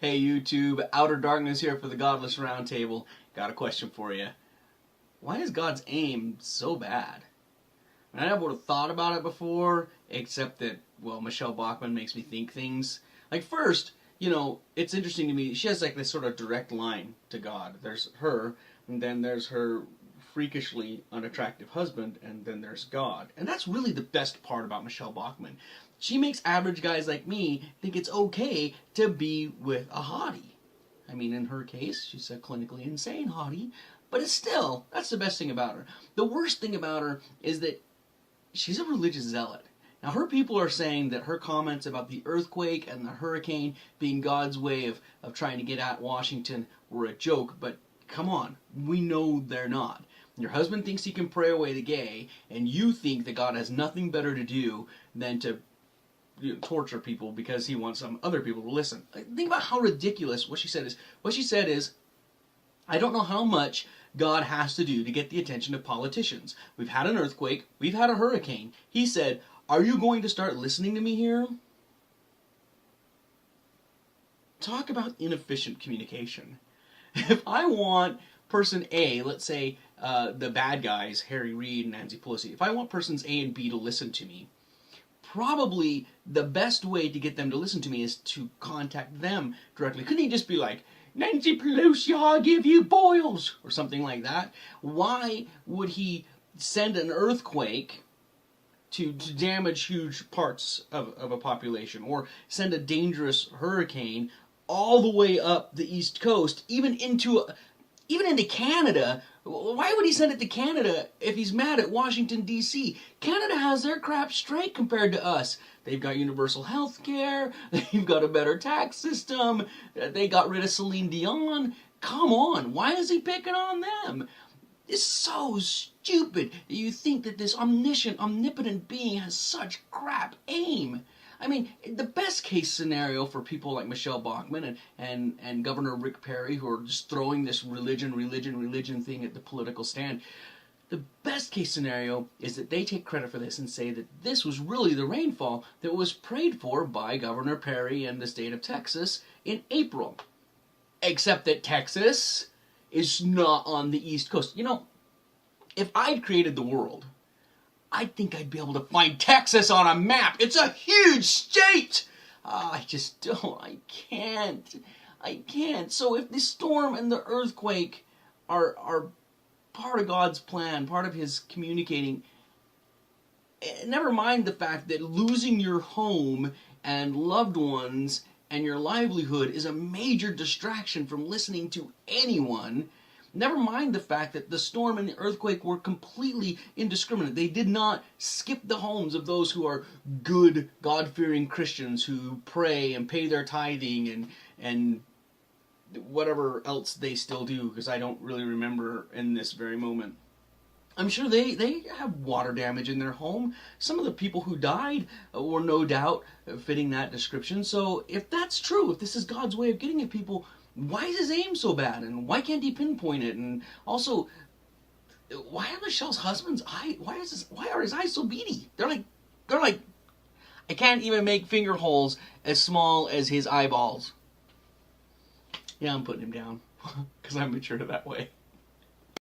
Hey YouTube, Outer Darkness here for the Godless Roundtable. Got a question for you. Why is God's aim so bad? I never would have thought about it before, except that, well, Michele Bachmann makes me think things. Like first, it's interesting to me, she has like this sort of direct line to God. There's her, and then there's her freakishly unattractive husband, and then there's God. And that's really the best part about Michele Bachmann. She makes average guys like me think it's okay to be with a hottie. I mean, in her case, she's a clinically insane hottie, but it's still, that's the best thing about her. The worst thing about her is that she's a religious zealot. Now, her people are saying that her comments about the earthquake and the hurricane being God's way of trying to get at Washington were a joke, but come on, we know they're not. Your husband thinks he can pray away the gay, and you think that God has nothing better to do than to torture people because he wants some other people to listen. Think about how ridiculous what she said is. What she said is, I don't know how much God has to do to get the attention of politicians. We've had an earthquake. We've had a hurricane. He said, are you going to start listening to me here? Talk about inefficient communication. If I want person A, let's say the bad guys, Harry Reid and Nancy Pelosi, if I want persons A and B to listen to me, probably the best way to get them to listen to me is to contact them directly. Couldn't he just be like, Nancy Pelosi, I'll give you boils, or something like that? Why would he send an earthquake to damage huge parts of a population, or send a dangerous hurricane all the way up the East Coast, even into Canada? Why would he send it to Canada if he's mad at Washington, D.C.? Canada has their crap straight compared to us. They've got universal health care. They've got a better tax system. They got rid of Celine Dion. Come on, why is he picking on them? It's so stupid that you think that this omniscient, omnipotent being has such crap aim. I mean, the best case scenario for people like Michele Bachmann and Governor Rick Perry, who are just throwing this religion thing at the political stand, the best case scenario is that they take credit for this and say that this was really the rainfall that was prayed for by Governor Perry and the state of Texas in April. Except that Texas is not on the East Coast. If I'd created the world, I think I'd be able to find Texas on a map. It's a huge state! I just don't. I can't. So if the storm and the earthquake are part of God's plan, part of his communicating, never mind the fact that losing your home and loved ones and your livelihood is a major distraction from listening to anyone. Never mind the fact that the storm and the earthquake were completely indiscriminate. They did not skip the homes of those who are good, God-fearing Christians who pray and pay their tithing and whatever else they still do, because I don't really remember in this very moment. I'm sure they have water damage in their home. Some of the people who died were no doubt fitting that description. So if that's true, if this is God's way of getting at people, why is his aim so bad, and why can't he pinpoint it? And also, why are Michelle's husband's eye? Why are his eyes so beady? They're like, I can't even make finger holes as small as his eyeballs. Yeah, I'm putting him down because I'm mature that way.